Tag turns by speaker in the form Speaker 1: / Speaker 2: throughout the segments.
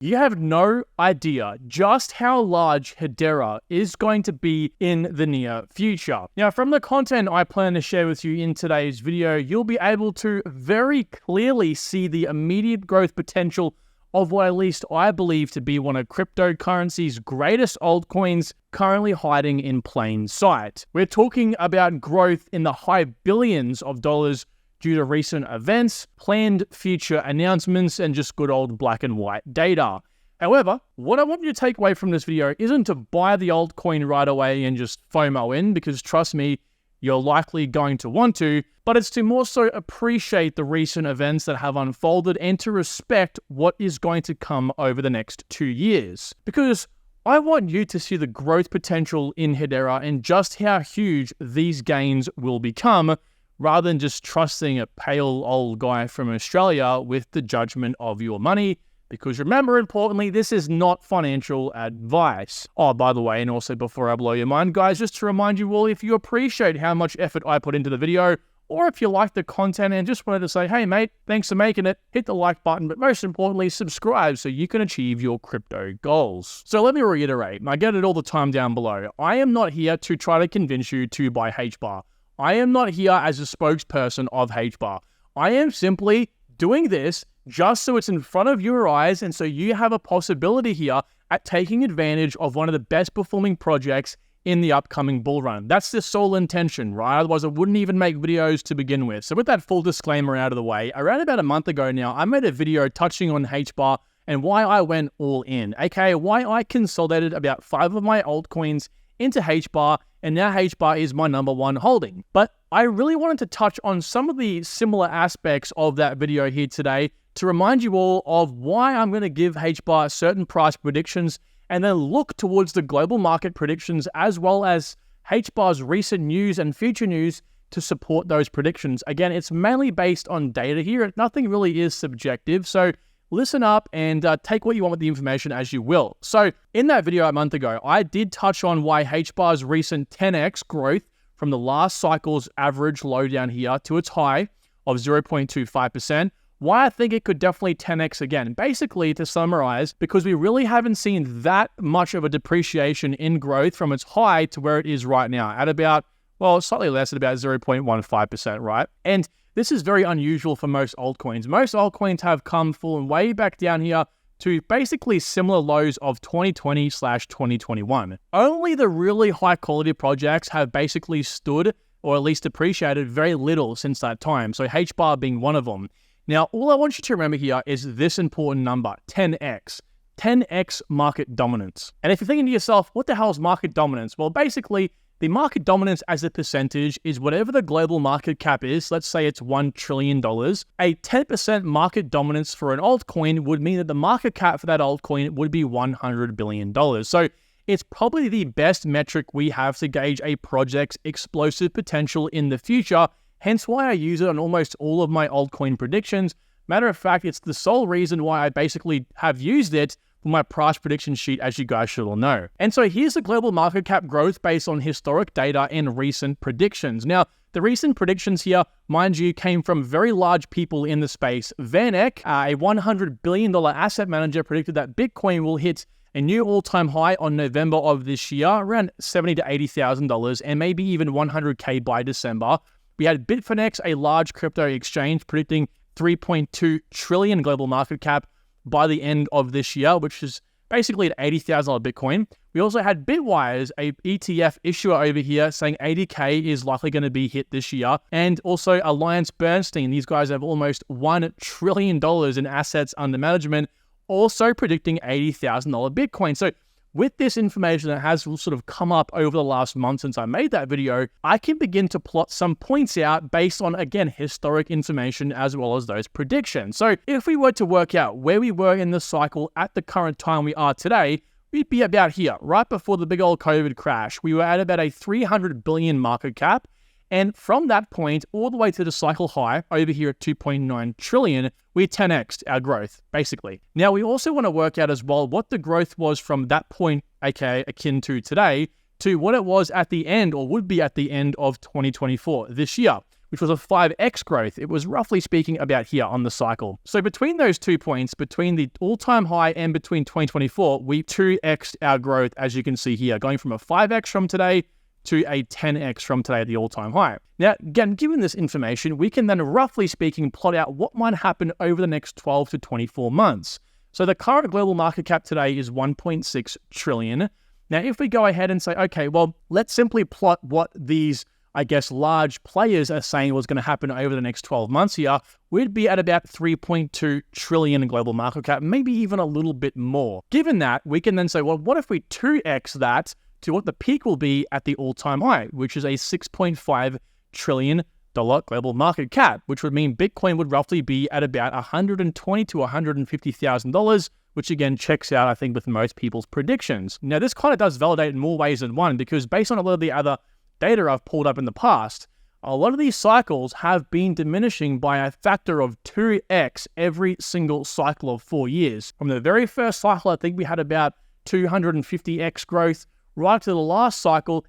Speaker 1: You have no idea just how large Hedera is going to be in the near future. Now, from the content I plan to share with you in today's video, you'll be able to very clearly see the immediate growth potential of what at least I believe to be one of cryptocurrency's greatest altcoins currently hiding in plain sight. We're talking about growth in the high billions of dollars due to recent events, planned future announcements, and just good old black and white data. However, what I want you to take away from this video isn't to buy the altcoin right away and just FOMO in, because trust me, you're likely going to want to, but it's to more so appreciate the recent events that have unfolded and to respect what is going to come over the next 2 years. Because I want you to see the growth potential in Hedera and just how huge these gains will become, rather than just trusting a pale old guy from Australia with the judgment of your money. Because remember, importantly, this is not financial advice. Oh, by the way, and also before I blow your mind, guys, just to remind you all, if you appreciate how much effort I put into the video, or if you like the content and just wanted to say, hey mate, thanks for making it, hit the like button, but most importantly, subscribe so you can achieve your crypto goals. So let me reiterate, I get it all the time down below. I am not here to try to convince you to buy HBAR. I am not here as a spokesperson of HBAR. I am simply doing this just so it's in front of your eyes and so you have a possibility here at taking advantage of one of the best performing projects in the upcoming bull run. That's the sole intention, right? Otherwise I wouldn't even make videos to begin with. So with that full disclaimer out of the way, around about a month ago now, I made a video touching on HBAR and why I went all in, aka why I consolidated about 5 of my altcoins into HBAR, and now HBAR is my #1 holding. But I really wanted to touch on some of the similar aspects of that video here today to remind you all of why I'm going to give HBAR certain price predictions and then look towards the global market predictions as well as HBAR's recent news and future news to support those predictions. Again, it's mainly based on data here. Nothing really is subjective. So listen up and take what you want with the information as you will. So in that video a month ago, I did touch on why HBAR's recent 10x growth from the last cycle's average low down here to its high of 0.25%, why I think it could definitely 10x again. Basically, to summarize, because we really haven't seen that much of a depreciation in growth from its high to where it is right now at about, well, slightly less at about 0.15%, right? And this is very unusual for most altcoins. Most altcoins have come fallen way back down here to basically similar lows of 2020/2021. Only the really high quality projects have basically stood or at least appreciated very little since that time. So HBAR being one of them. Now, all I want you to remember here is this important number, 10x. 10x market dominance. And if you're thinking to yourself, what the hell is market dominance? Well, basically, the market dominance as a percentage is whatever the global market cap is. Let's say it's $1 trillion. A 10% market dominance for an altcoin would mean that the market cap for that altcoin would be $100 billion. So it's probably the best metric we have to gauge a project's explosive potential in the future, hence why I use it on almost all of my altcoin predictions. Matter of fact, it's the sole reason why I basically have used it for my price prediction sheet, as you guys should all know. And so here's the global market cap growth based on historic data and recent predictions. Now, the recent predictions here, mind you, came from very large people in the space. Van Eck, a $100 billion asset manager, predicted that Bitcoin will hit a new all-time high on November of this year, around $70,000 to $80,000, and maybe even $100K by December. We had Bitfinex, a large crypto exchange, predicting 3.2 trillion global market cap by the end of this year, which is basically at $80,000 Bitcoin. We also had Bitwise, a ETF issuer over here, saying 80K is likely going to be hit this year. And also AllianceBernstein, these guys have almost $1 trillion in assets under management, also predicting $80,000 Bitcoin. So with this information that has sort of come up over the last month since I made that video, I can begin to plot some points out based on, again, historic information as well as those predictions. So if we were to work out where we were in the cycle at the current time we are today, we'd be about here, right before the big old COVID crash. We were at about a 300 billion market cap. And from that point all the way to the cycle high over here at 2.9 trillion, we 10x'd our growth, basically. Now, we also want to work out as well what the growth was from that point, aka akin to today, to what it was at the end or would be at the end of 2024 this year, which was a 5x growth. It was roughly speaking about here on the cycle. So between those 2 points, between the all-time high and between 2024, we 2x'd our growth, as you can see here, going from a 5x from today to a 10x from today at the all-time high. Now, again, given this information, we can then roughly speaking plot out what might happen over the next 12 to 24 months. So the current global market cap today is 1.6 trillion. Now, if we go ahead and say, okay, well, let's simply plot what these, I guess, large players are saying was going to happen over the next 12 months here, we'd be at about 3.2 trillion global market cap, maybe even a little bit more. Given that, we can then say, well, what if we 2x that to what the peak will be at the all-time high, which is a $6.5 trillion global market cap, which would mean Bitcoin would roughly be at about $120,000 to $150,000, which again checks out, I think, with most people's predictions. Now, this kind of does validate in more ways than one, because based on a lot of the other data I've pulled up in the past, a lot of these cycles have been diminishing by a factor of 2x every single cycle of 4 years. From the very first cycle, I think we had about 250x growth. Right to the last cycle,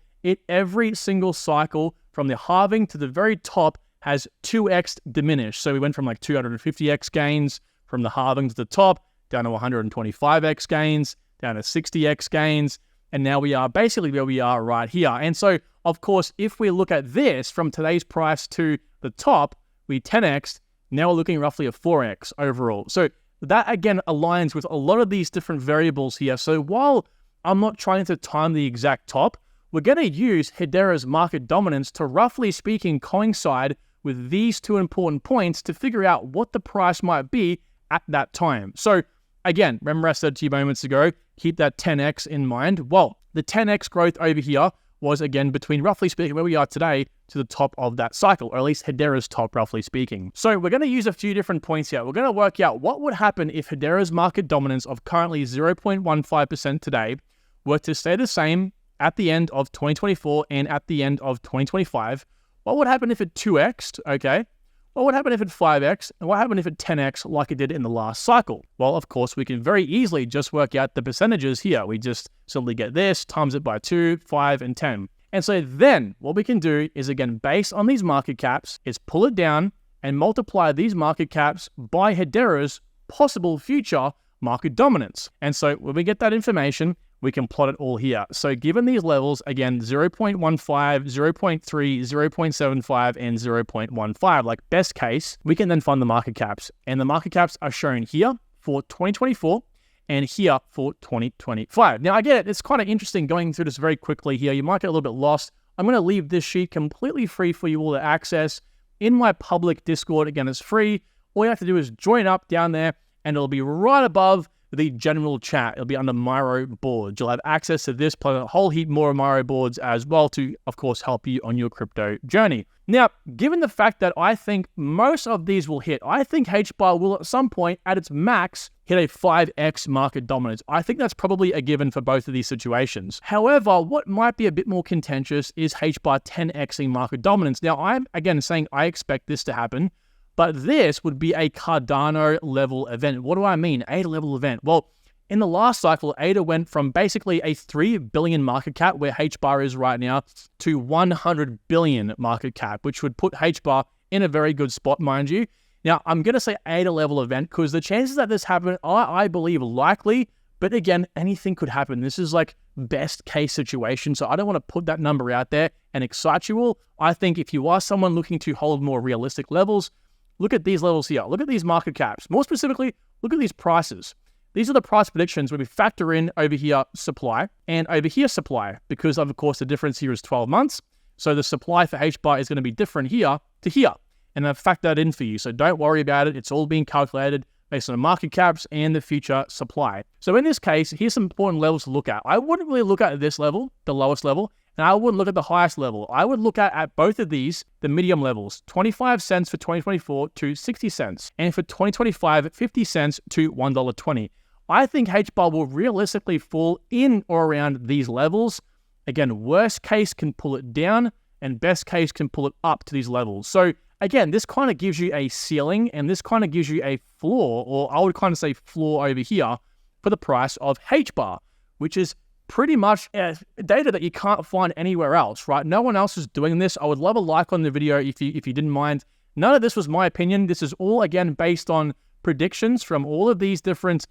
Speaker 1: every single cycle from the halving to the very top has 2x diminished. So we went from like 250x gains from the halving to the top, down to 125x gains, down to 60x gains, and now we are basically where we are right here. And so, of course, if we look at this from today's price to the top, we 10x'd, now we're looking roughly at 4x overall. So that, again, aligns with a lot of these different variables here. So while I'm not trying to time the exact top, we're going to use Hedera's market dominance to, roughly speaking, coincide with these two important points to figure out what the price might be at that time. So again, remember I said to you moments ago, keep that 10x in mind. Well, the 10x growth over here was, again, between, roughly speaking, where we are today to the top of that cycle, or at least Hedera's top, roughly speaking. So we're going to use a few different points here. We're going to work out what would happen if Hedera's market dominance of currently 0.15% today were to stay the same at the end of 2024 and at the end of 2025. What would happen if it 2x'd, okay? What would happen if it 5x? And what happened if it 10x like it did in the last cycle? Well, of course, we can very easily just work out the percentages here. We just simply get this, times it by 2, 5, and 10. And so then what we can do is, again, based on these market caps, is pull it down and multiply these market caps by Hedera's possible future market dominance. And so when we get that information, we can plot it all here. So given these levels, again, 0.15, 0.3, 0.75, and 0.15, like best case, we can then find the market caps. And the market caps are shown here for 2024 and here for 2025. Now, I get it. It's kind of interesting going through this very quickly here. You might get a little bit lost. I'm going to leave this sheet completely free for you all to access in my public Discord. Again, it's free. All you have to do is join up down there, and it'll be right above the general chat. It'll be under Miro boards. You'll have access to this, plus a whole heap more Miro boards as well to, of course, help you on your crypto journey. Now, given the fact that I think most of these will hit, I think HBAR will at some point at its max hit a 5x market dominance. I think that's probably a given for both of these situations. However, what might be a bit more contentious is HBAR 10xing market dominance. Now, I'm again saying I expect this to happen, but this would be a Cardano level event. What do I mean? ADA level event. Well, in the last cycle, ADA went from basically a 3 billion market cap, where HBAR is right now, to 100 billion market cap, which would put HBAR in a very good spot, mind you. Now, I'm going to say ADA level event because the chances that this happen are, I believe, likely. But again, anything could happen. This is like best case situation. So I don't want to put that number out there and excite you all. I think if you are someone looking to hold more realistic levels, look at these levels here. Look at these market caps. More specifically, look at these prices. These are the price predictions where we factor in over here supply and over here supply, because of course the difference here is 12 months. So the supply for HBAR is going to be different here to here. And I've factored that in for you. So don't worry about it. It's all being calculated based on the market caps and the future supply. So in this case, here's some important levels to look at. I wouldn't really look at this level, the lowest level, and I wouldn't look at the highest level. I would look at both of these, the medium levels, 25 cents for 2024 to 60 cents. And for 2025, 50 cents to $1.20. I think HBAR will realistically fall in or around these levels. Again, worst case can pull it down and best case can pull it up to these levels. So again, this kind of gives you a ceiling and this kind of gives you a floor, or I would kind of say floor over here for the price of HBAR, which is pretty much data that you can't find anywhere else, right? No one else is doing this. I would love a like on the video if you didn't mind. None of this was my opinion. This is all, again, based on predictions from all of these different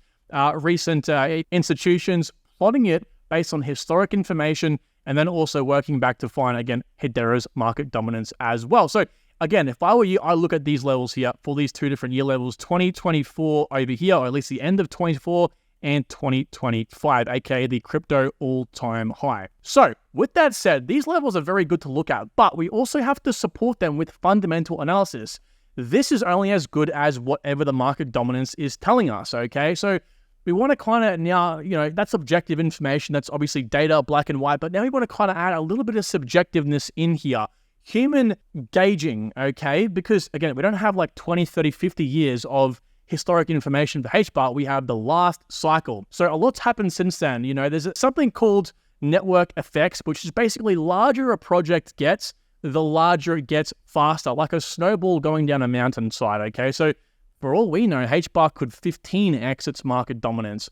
Speaker 1: recent institutions, plotting it based on historic information, and then also working back to find, again, Hedera's market dominance as well. So again, if I were you, I look at these levels here for these two different year levels, 2024 over here, or at least the end of 24, and 2025, aka the crypto all-time high. So with that said, these levels are very good to look at, but we also have to support them with fundamental analysis. This is only as good as whatever the market dominance is telling us, okay? So we want to kind of now, that's objective information. That's obviously data, black and white, but now we want to kind of add a little bit of subjectiveness in here. Human gauging, okay? Because again, we don't have like 20, 30, 50 years of historic information for HBAR. We have the last cycle. So a lot's happened since then. There's something called network effects, which is basically larger a project gets, the larger it gets faster, like a snowball going down a mountainside, okay? So for all we know, HBAR could 15x its market dominance.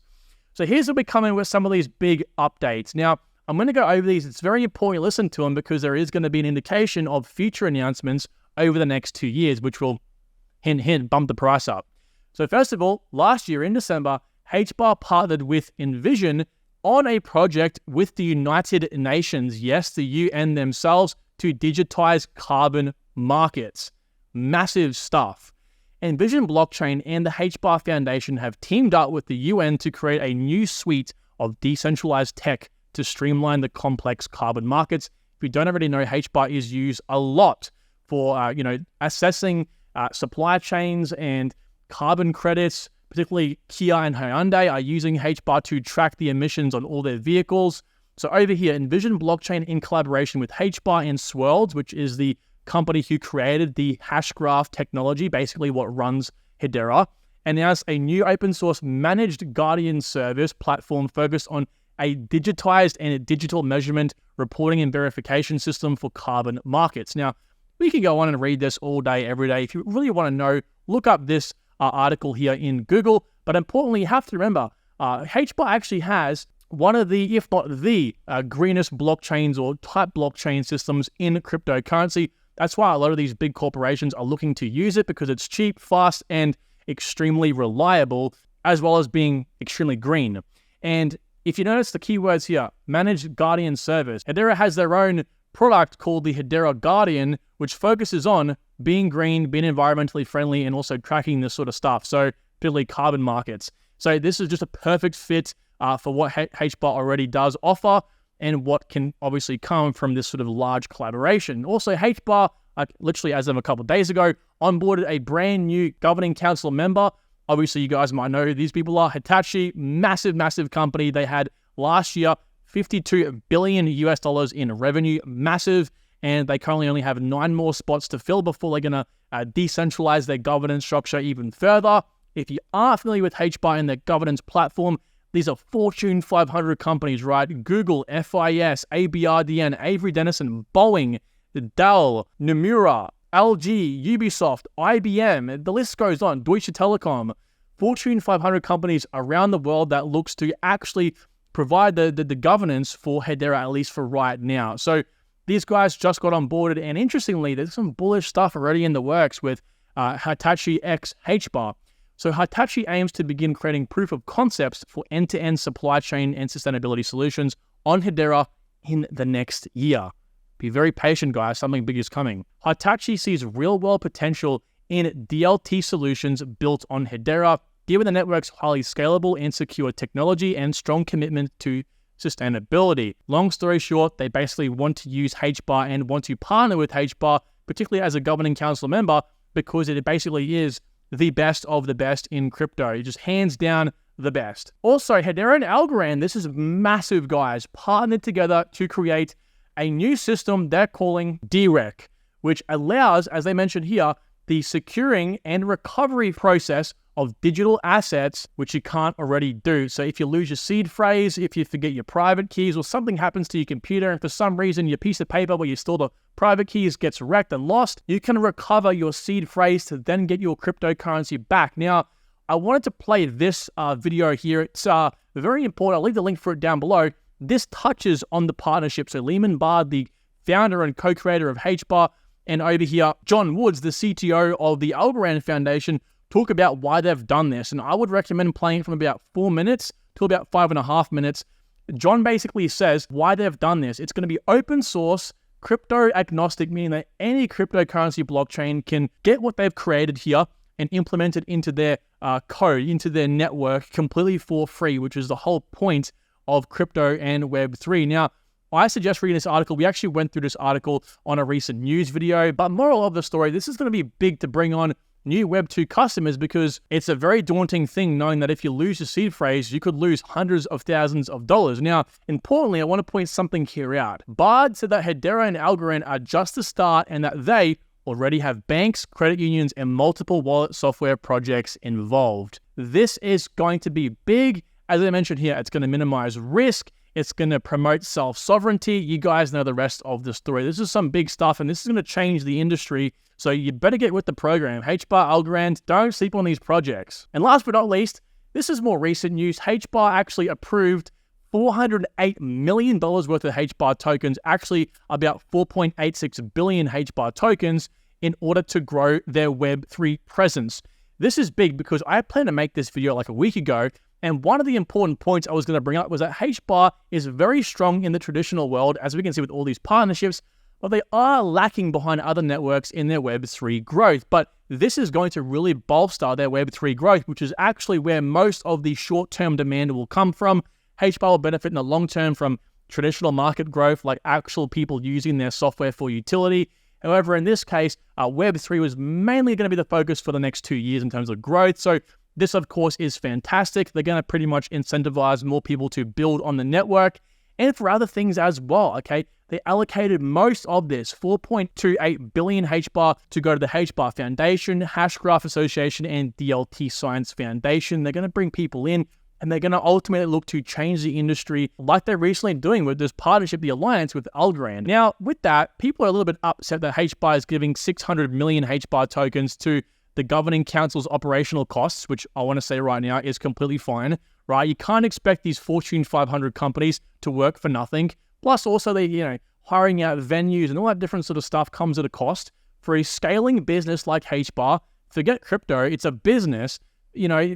Speaker 1: So here's where we come in with some of these big updates. Now, I'm going to go over these. It's very important you listen to them because there is going to be an indication of future announcements over the next 2 years, which will, hint, hint, bump the price up. So first of all, last year in December, HBAR partnered with Envision on a project with the United Nations, yes, the UN themselves, to digitize carbon markets. Massive stuff. Envision Blockchain and the HBAR Foundation have teamed up with the UN to create a new suite of decentralized tech to streamline the complex carbon markets. If you don't already know, HBAR is used a lot for, assessing supply chains and carbon credits. Particularly Kia and Hyundai are using HBAR to track the emissions on all their vehicles. So over here, Envision Blockchain in collaboration with HBAR and Swirlds, which is the company who created the hash graph technology, basically what runs Hedera, announced a new open source managed Guardian service platform focused on a digitized and a digital measurement, reporting and verification system for carbon markets. Now, we can go on and read this all day, every day. If you really want to know, look up this article here in Google. But importantly, you have to remember, HBAR actually has one of the, if not the greenest blockchains or type blockchain systems in cryptocurrency. That's why a lot of these big corporations are looking to use it because it's cheap, fast, and extremely reliable, as well as being extremely green. And if you notice the keywords here, managed Guardian service, Hedera has their own product called the Hedera Guardian, which focuses on being green, being environmentally friendly, and also tracking this sort of stuff. So particularly carbon markets. So this is just a perfect fit for what HBAR already does offer and what can obviously come from this sort of large collaboration. Also, HBAR, literally as of a couple of days ago, onboarded a brand new governing council member. Obviously, you guys might know who these people are. Hitachi, massive, massive company. They had last year $52 billion in revenue, massive, and they currently only have 9 more spots to fill before they're going to decentralize their governance structure even further. If you are familiar with HBAR and their governance platform, these are Fortune 500 companies, right? Google, FIS, ABRDN, Avery Dennison, Boeing, Dell, Nomura, LG, Ubisoft, IBM, the list goes on, Deutsche Telekom, Fortune 500 companies around the world that looks to actually provide the governance for Hedera, at least for right now. So these guys just got onboarded, and interestingly, there's some bullish stuff already in the works with Hitachi x HBAR. So Hitachi aims to begin creating proof of concepts for end-to-end supply chain and sustainability solutions on Hedera in the next year. Be very patient, guys. Something big is coming. Hitachi sees real-world potential in DLT solutions built on Hedera, given the network's highly scalable and secure technology and strong commitment to sustainability. Long story short, they basically want to use HBAR and want to partner with HBAR, particularly as a governing council member, because it basically is the best of the best in crypto. It just hands down the best. Also, Hedera and Algorand, this is massive, guys, partnered together to create a new system they're calling DREC, which allows, as they mentioned here, the securing and recovery process of digital assets, which you can't already do. So if you lose your seed phrase, if you forget your private keys, or something happens to your computer, and for some reason your piece of paper where you store the private keys gets wrecked and lost, you can recover your seed phrase to then get your cryptocurrency back. Now, I wanted to play this video here. It's very important. I'll leave the link for it down below. this touches on the partnership. So Lehman Bard, the founder and co-creator of HBAR, and over here, John Woods, the CTO of the Algorand Foundation, talk about why they've done this. And I would recommend playing from about 4 minutes to about 5.5 minutes. John basically says why they've done this. It's going to be open source, crypto agnostic, meaning that any cryptocurrency blockchain can get what they've created here and implement it into their code, into their network completely for free, which is the whole point of crypto and Web3. Now, I suggest reading this article. We actually went through this article on a recent news video, but moral of the story, this is going to be big to bring on new Web2 customers because it's a very daunting thing knowing that if you lose your seed phrase, you could lose hundreds of thousands of dollars. Now, importantly, I want to point something here out. Bard said that Hedera and Algorand are just the start and that they already have banks, credit unions, and multiple wallet software projects involved. This is going to be big. As I mentioned here, it's going to minimize risk. It's going to promote self-sovereignty. You guys know the rest of the story. This is some big stuff, and this is going to change the industry. So you better get with the program. HBAR, Algorand, don't sleep on these projects. And last but not least, this is more recent news. HBAR actually approved $408 million worth of HBAR tokens, actually about 4.86 billion HBAR tokens, in order to grow their Web3 presence. This is big because I planned to make this video like a week ago, and one of the important points I was going to bring up was that HBAR is very strong in the traditional world, as we can see with all these partnerships, but they are lacking behind other networks in their Web3 growth. But this is going to really bolster their Web3 growth, which is actually where most of the short-term demand will come from. HBAR will benefit in the long term from traditional market growth, like actual people using their software for utility. However, in this case, Web3 was mainly going to be the focus for the next 2 years in terms of growth. So this, of course, is fantastic. They're going to pretty much incentivize more people to build on the network and for other things as well, okay? They allocated most of this, 4.28 billion HBAR, to go to the HBAR Foundation, Hashgraph Association, and DLT Science Foundation. They're going to bring people in, and they're going to ultimately look to change the industry like they're recently doing with this partnership, the alliance with Algorand. Now, with that, people are a little bit upset that HBAR is giving 600 million HBAR tokens to the governing council's operational costs, which I want to say right now is completely fine, right? You can't expect these Fortune 500 companies to work for nothing. Plus, also, they, hiring out venues and all that different sort of stuff comes at a cost. For a scaling business like HBAR, forget crypto, it's a business.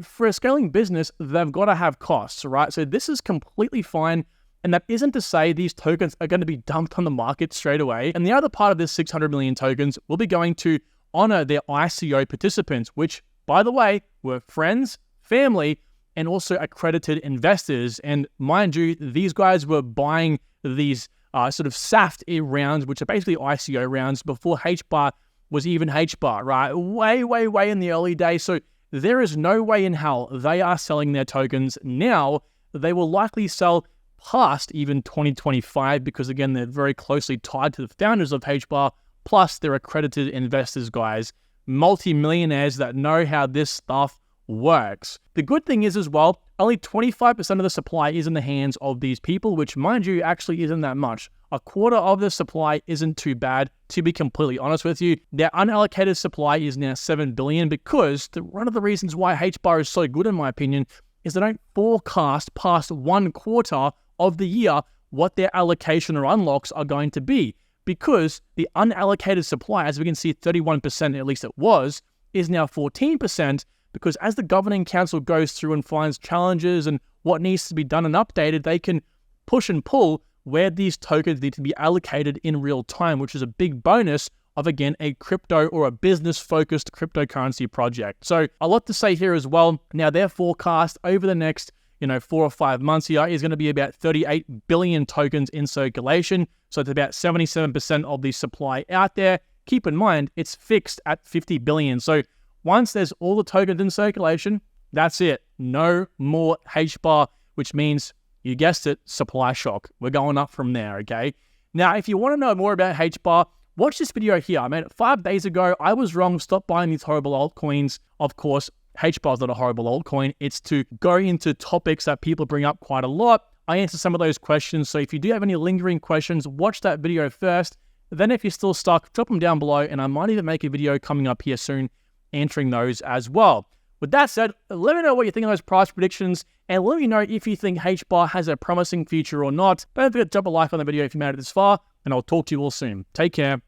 Speaker 1: For a scaling business, they've got to have costs, right? So this is completely fine. And that isn't to say these tokens are going to be dumped on the market straight away. And the other part of this 600 million tokens will be going to honor their ICO participants, which, by the way, were friends, family, and also accredited investors. And mind you, these guys were buying these sort of SAFT rounds, which are basically ICO rounds, before HBAR was even HBAR, right? Way in the early days. So there is no way in hell they are selling their tokens now. They will likely sell past even 2025 because, again, they're very closely tied to the founders of HBAR. Plus, they're accredited investors, guys, multi-millionaires that know how this stuff works. The good thing is as well, only 25% of the supply is in the hands of these people, which, mind you, actually isn't that much. A quarter of the supply isn't too bad, to be completely honest with you. Their unallocated supply is now 7 billion because one of the reasons why HBAR is so good, in my opinion, is they don't forecast past 1 quarter of the year what their allocation or unlocks are going to be. Because the unallocated supply, as we can see, 31%, at least it was, is now 14%, because as the governing council goes through and finds challenges and what needs to be done and updated, they can push and pull where these tokens need to be allocated in real time, which is a big bonus of, again, a crypto or a business-focused cryptocurrency project. So a lot to say here as well. Now, their forecast over the next 4 or 5 months here is going to be about 38 billion tokens in circulation. So it's about 77% of the supply out there. Keep in mind, it's fixed at 50 billion. So once there's all the tokens in circulation, that's it. No more HBAR, which means, you guessed it, supply shock. We're going up from there, okay? Now, if you want to know more about HBAR, watch this video here. I made it 5 days ago. I was wrong. Stop buying these horrible altcoins. Of course, HBAR is not a horrible altcoin. It's to go into topics that people bring up quite a lot. I answer some of those questions. So if you do have any lingering questions, watch that video first. Then if you're still stuck, drop them down below, and I might even make a video coming up here soon answering those as well. With that said, let me know what you think of those price predictions, and let me know if you think HBAR has a promising future or not. Don't forget to drop a like on the video if you made it this far, and I'll talk to you all soon. Take care.